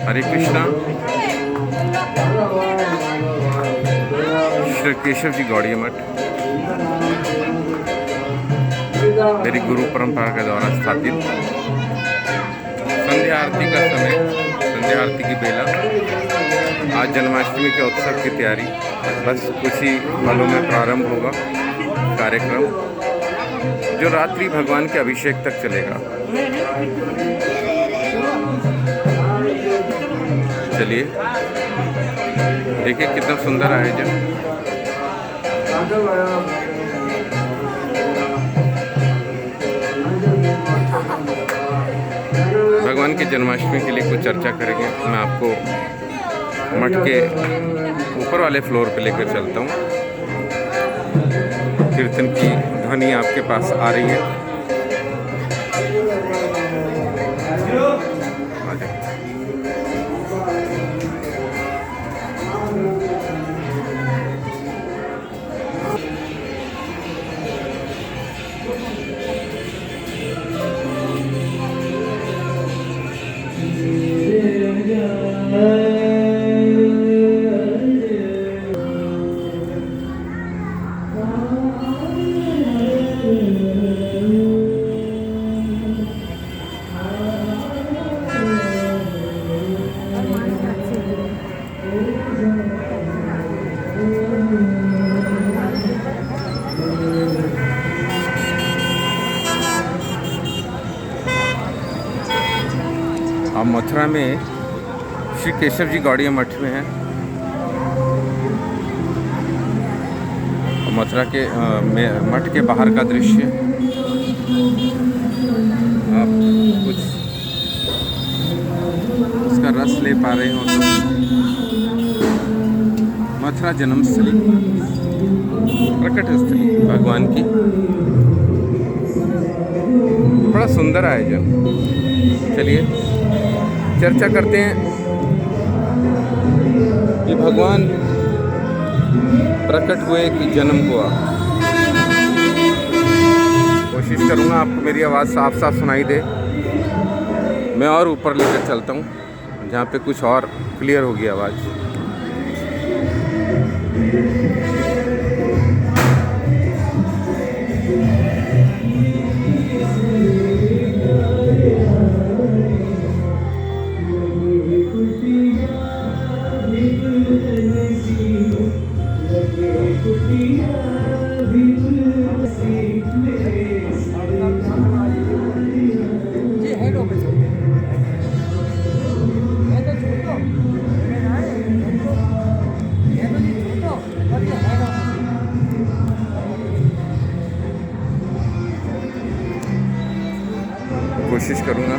हरे कृष्णा। श्री केशव जी गौड़िया मठ मेरी गुरु परंपरा के द्वारा स्थापित। संध्या आरती का समय, संध्या आरती की बेला। आज जन्माष्टमी के उत्सव की तैयारी बस कुछ ही पलों में प्रारंभ होगा कार्यक्रम, जो रात्रि भगवान के अभिषेक तक चलेगा। चलिए देखिए कितना सुंदर आयोजन। भगवान की जन्माष्टमी के लिए कुछ चर्चा करेंगे। मैं आपको मठ के ऊपर वाले फ्लोर पे लेकर चलता हूँ। कीर्तन की ध्वनि आपके पास आ रही है। हम मथुरा में श्री केशव जी गौड़िया मठ में हैं। मथुरा के मठ के बाहर का दृश्य आप कुछ उसका रस ले पा रहे हो तो मथुरा जन्मस्थली, प्रकट स्थली भगवान की। बड़ा सुंदर आयोजन। चलिए चर्चा करते हैं कि भगवान प्रकट हुए कि जन्म हुआ। कोशिश करूँगा आपको मेरी आवाज़ साफ साफ सुनाई दे। मैं और ऊपर लेकर चलता हूँ जहाँ पे कुछ और क्लियर होगी आवाज़। कोशिश करूँगा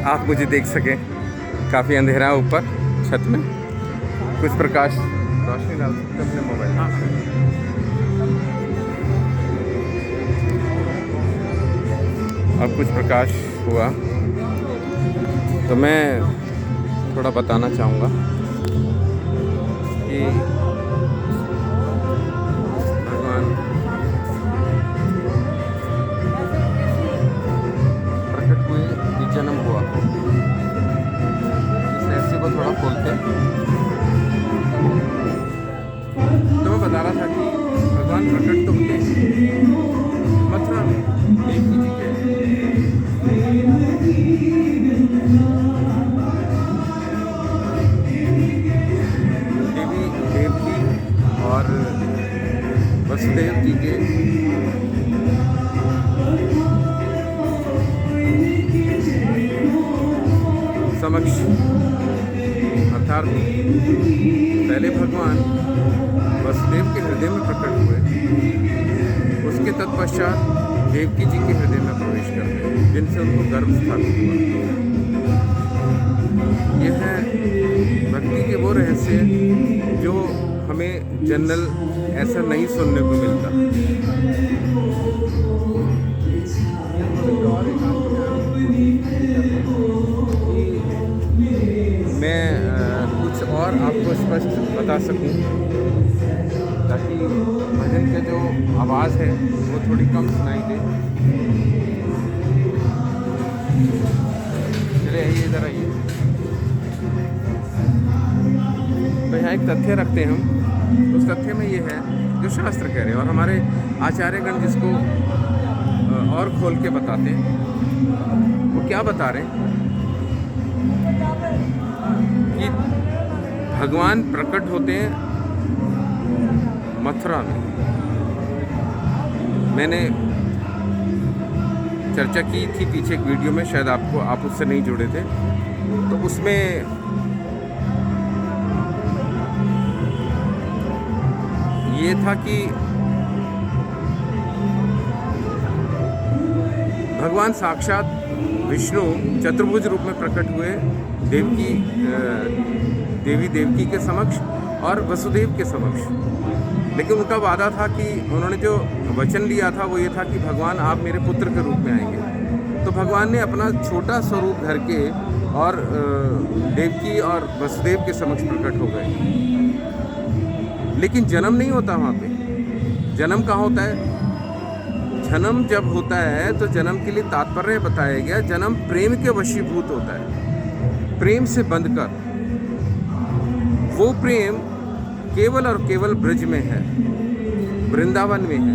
आप मुझे देख सकें। काफ़ी अंधेरा है ऊपर छत में। कुछ प्रकाश रोशनी डाल सकते अपने मोबाइल में। अब कुछ प्रकाश हुआ तो मैं थोड़ा बताना चाहूँगा कि जन्म हुआ। इस रहस्य को थोड़ा खोलते हैं। तो मैं बता रहा था कि भगवान प्रकट तो हुए मथुरा में देवकी जी के। देवी देवकी और वसुदेव जी के समक्ष, अर्थात पहले भगवान वसुदेव के हृदय में प्रकट हुए, उसके तत्पश्चात देवकी जी के हृदय में प्रवेश कर गए, जिनसे उनको गर्भ स्थापित हुआ। यह है भक्ति के वो रहस्य जो हमें जनरल ऐसा नहीं सुनने को मिलता। मैं कुछ और आपको स्पष्ट बता सकूं, ताकि भजन का जो आवाज़ है वो थोड़ी कम सुनाई दे। चले आइए, इधर आइए। तो यहाँ एक तथ्य रखते हैं हम, उस तथ्य में ये है जो शास्त्र कह रहे हैं और हमारे आचार्यगण जिसको और खोल के बताते हैं। वो क्या बता रहे हैं कि भगवान प्रकट होते हैं मथुरा में। मैंने चर्चा की थी पीछे एक वीडियो में, शायद आप उससे नहीं जुड़े थे, तो उसमें ये था कि भगवान साक्षात विष्णु चतुर्भुज रूप में प्रकट हुए देवी देवकी के समक्ष और वसुदेव के समक्ष। लेकिन उनका वादा था कि उन्होंने जो वचन लिया था वो ये था कि भगवान आप मेरे पुत्र के रूप में आएंगे। तो भगवान ने अपना छोटा स्वरूप धर के और देवकी और वसुदेव के समक्ष प्रकट हो गए। लेकिन जन्म नहीं होता वहाँ पे। जन्म कहाँ होता है? जन्म जब होता है तो जन्म के लिए तात्पर्य बताया गया, जन्म प्रेम के वशीभूत होता है, प्रेम से बंधकर। वो प्रेम केवल और केवल ब्रज में है, वृंदावन में है,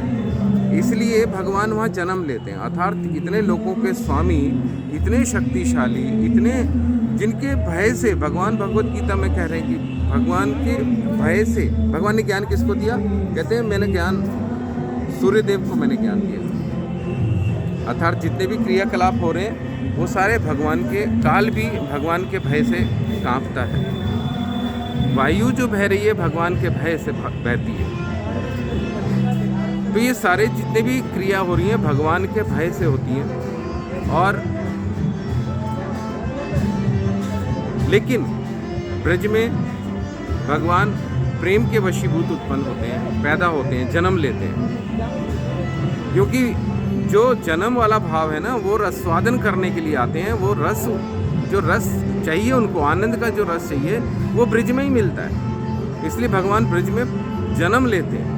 इसलिए भगवान वहाँ जन्म लेते हैं। अर्थात इतने लोगों के स्वामी, इतने शक्तिशाली, इतने जिनके भय से भगवान भगवत गीता में कह रहे हैं कि भगवान के भय से, भगवान ने ज्ञान किसको दिया? कहते हैं मैंने ज्ञान सूर्यदेव को मैंने ज्ञान दिया। अर्थात जितने भी क्रियाकलाप हो रहे हैं वो सारे भगवान के, काल भी भगवान के भय से कांपता है, वायु जो बह रही है भगवान के भय से बहती है। तो ये सारे जितने भी क्रिया हो रही हैं भगवान के भय से होती हैं। और लेकिन ब्रज में भगवान प्रेम के वशीभूत उत्पन्न होते हैं, पैदा होते हैं, जन्म लेते हैं। क्योंकि जो जन्म वाला भाव है ना, वो रसवादन करने के लिए आते हैं। वो रस, जो रस चाहिए उनको, आनंद का जो रस चाहिए वो ब्रज में ही मिलता है। इसलिए भगवान ब्रज में जन्म लेते हैं।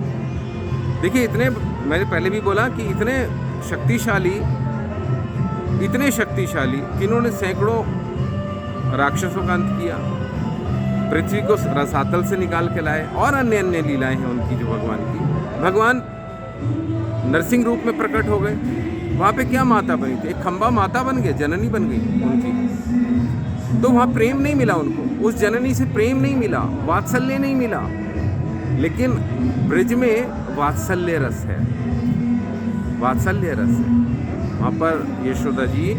देखिए, इतने, मैंने पहले भी बोला कि इतने शक्तिशाली कि इन्होंने सैकड़ों राक्षसों का अंत किया, पृथ्वी को रसातल से निकाल के लाए, और अन्य अन्य लीलाएं हैं उनकी जो भगवान की। भगवान नरसिंह रूप में प्रकट हो गए। वहाँ पे क्या माता बनी थी? एक खंबा माता बन गए, जननी बन गई उनकी। तो वहाँ प्रेम नहीं मिला उनको, उस जननी से प्रेम नहीं मिला, वात्सल्य नहीं मिला। लेकिन ब्रज में वात्सल्य रस है, वात्सल्य रस है। वहाँ पर यशोदा जी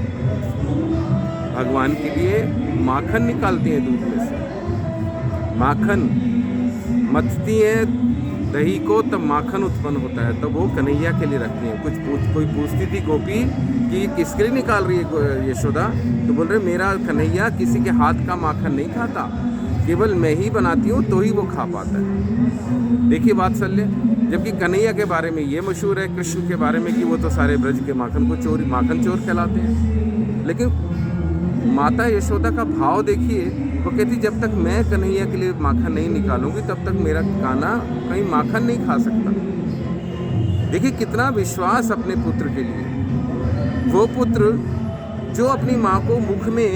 भगवान के लिए माखन निकालती हैं दूध में से, माखन मथती हैं दही को, तब माखन उत्पन्न होता है, तब वो कन्हैया के लिए रखती हैं। कोई पूछती थी गोपी कि किसके लिए निकाल रही है यशोदा, तो बोल रहे मेरा कन्हैया किसी के हाथ का माखन नहीं खाता, केवल मैं ही बनाती हूँ तो ही वो खा पाता है। देखिए वात्सल्य। जबकि कन्हैया के बारे में ये मशहूर है, कृष्ण के बारे में, कि वो तो सारे ब्रज के माखन को माखन चोर कहलाते हैं। लेकिन माता यशोदा का भाव देखिए, वो कहती जब तक मैं कन्हैया के लिए माखन नहीं निकालूंगी तब तक मेरा कान्हा कहीं माखन नहीं खा सकता। देखिए कितना विश्वास अपने पुत्र के लिए। वो पुत्र जो अपनी माँ को मुख में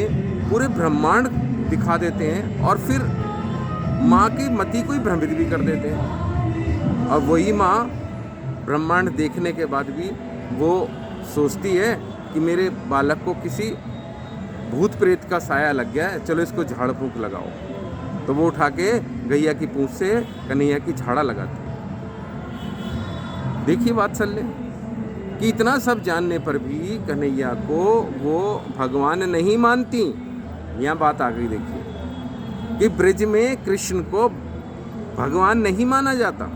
पूरे ब्रह्मांड दिखा देते हैं और फिर माँ की मति को ही भ्रमित भी कर देते हैं। और वही माँ ब्रह्मांड देखने के बाद भी वो सोचती है कि मेरे बालक को किसी भूत प्रेत का साया लग गया है, चलो इसको झाड़ फूंक लगाओ। तो वो उठा के गैया की पूंछ से कन्हैया की झाड़ा लगाती। देखिए वात्सल्य कि इतना सब जानने पर भी कन्हैया को वो भगवान नहीं मानती। यहाँ बात आ गई, देखिए कि ब्रज में कृष्ण को भगवान नहीं माना जाता,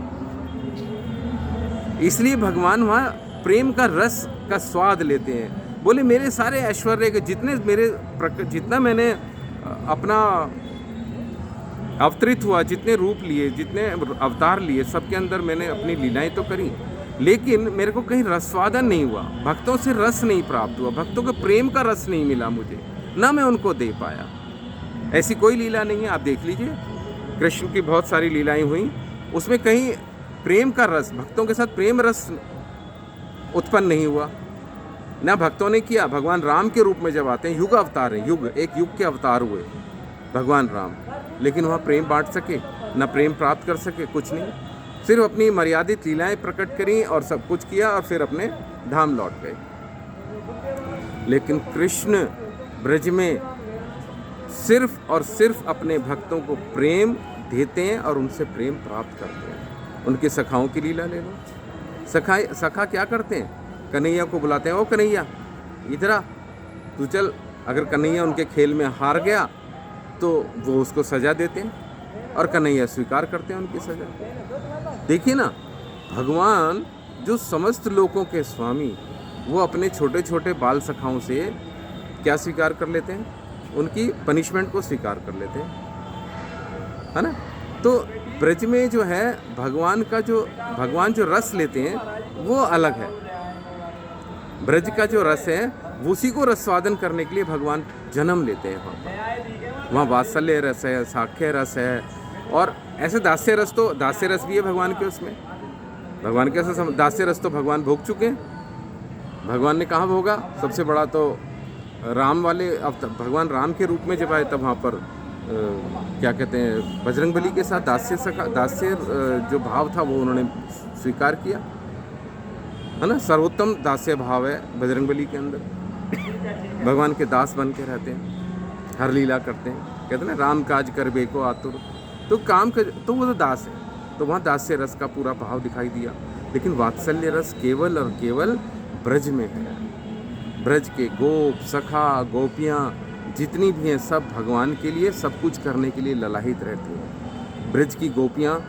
इसलिए भगवान वहाँ प्रेम का रस का स्वाद लेते हैं। बोले मेरे सारे ऐश्वर्य के जितना मैंने अपना अवतरित हुआ, जितने रूप लिए, जितने अवतार लिए, सबके अंदर मैंने अपनी लीलाएं तो करी, लेकिन मेरे को कहीं रसवादन नहीं हुआ, भक्तों से रस नहीं प्राप्त हुआ, भक्तों के प्रेम का रस नहीं मिला मुझे, ना मैं उनको दे पाया। ऐसी कोई लीला नहीं है। आप देख लीजिए, कृष्ण की बहुत सारी लीलाएं हुई, उसमें कहीं प्रेम का रस, भक्तों के साथ प्रेम रस उत्पन्न नहीं हुआ, ना भक्तों ने किया। भगवान राम के रूप में जब आते हैं, युग अवतार हैं, युग, एक युग के अवतार हुए भगवान राम, लेकिन वहाँ प्रेम बांट सके, ना प्रेम प्राप्त कर सके, कुछ नहीं। सिर्फ अपनी मर्यादित लीलाएं प्रकट करी और सब कुछ किया और फिर अपने धाम लौट गए। लेकिन कृष्ण ब्रज में सिर्फ और सिर्फ अपने भक्तों को प्रेम देते हैं और उनसे प्रेम प्राप्त करते हैं। उनके सखाओं की लीला ले लो। सखा क्या करते हैं? कन्हैया को बुलाते हैं, ओ कन्हैया इधर आ, तू चल। अगर कन्हैया उनके खेल में हार गया तो वो उसको सज़ा देते हैं और कन्हैया स्वीकार करते हैं उनकी सज़ा। देखिए ना, भगवान जो समस्त लोकों के स्वामी, वो अपने छोटे छोटे बाल सखाओं से क्या स्वीकार कर लेते हैं? उनकी पनिशमेंट को स्वीकार कर लेते हैं, है ना। तो ब्रज में जो है भगवान जो रस लेते हैं वो अलग है। ब्रज का जो रस है उसी को रसवादन करने के लिए भगवान जन्म लेते हैं वहाँ पर। वहाँ वात्सल्य रस है, साख्य रस है, और ऐसे दास्य रस भी है भगवान के उसमें। भगवान के दास्य रस तो भगवान भोग चुके हैं। भगवान ने कहाँ भोगा? सबसे बड़ा तो राम वाले, अब भगवान राम के रूप में जब आए तब वहाँ पर क्या कहते हैं, बजरंगबली के साथ दास्य जो भाव था वो उन्होंने स्वीकार किया, है ना। सर्वोत्तम दास्य भाव है बजरंगबली के अंदर। भगवान के दास बन के रहते हैं, हर लीला करते हैं। कहते हैं ना, राम काज करबे को आतुर, तो काम कर, तो वो तो दास है। तो वहाँ दास्य रस का पूरा भाव दिखाई दिया। लेकिन वात्सल्य रस केवल और केवल ब्रज में है। ब्रज के गोप, सखा, गोपियाँ जितनी भी हैं, सब भगवान के लिए सब कुछ करने के लिए ललाहित रहती हैं। ब्रज की गोपियाँ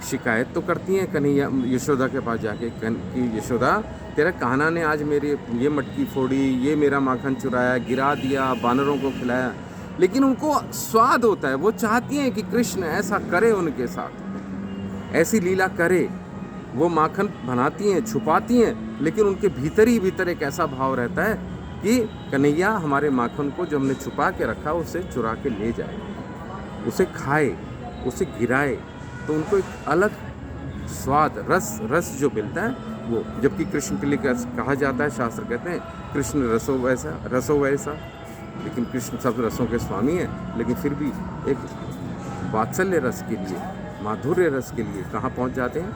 शिकायत तो करती हैं कन्हैया, यशोदा के पास जाके कि यशोदा, तेरा कान्हा ने आज मेरी ये मटकी फोड़ी, ये मेरा माखन चुराया, गिरा दिया, बानरों को खिलाया। लेकिन उनको स्वाद होता है, वो चाहती हैं कि कृष्ण ऐसा करे उनके साथ, ऐसी लीला करे। वो माखन बनाती हैं, छुपाती हैं, लेकिन उनके भीतर ही भीतर एक ऐसा भाव रहता है कि कन्हैया हमारे माखन को जो हमने छुपा के रखा उसे चुरा के ले जाए, उसे खाए, उसे गिराए, तो उनको एक अलग स्वाद, रस जो मिलता है वो। जबकि कृष्ण के लिए कहा जाता है, शास्त्र कहते हैं कृष्ण रसो वैसा। लेकिन कृष्ण सब रसों के स्वामी हैं, लेकिन फिर भी एक वात्सल्य रस के लिए, माधुर्य रस के लिए कहाँ पहुँच जाते हैं?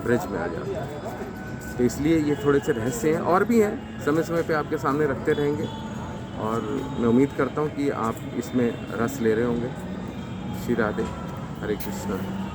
ब्रज में आ जाते हैं। तो इसलिए ये थोड़े से रहस्य हैं, और भी हैं, समय समय पे आपके सामने रखते रहेंगे। और मैं उम्मीद करता हूँ कि आप इसमें रस ले रहे होंगे। श्री राधे, हरे कृष्णा।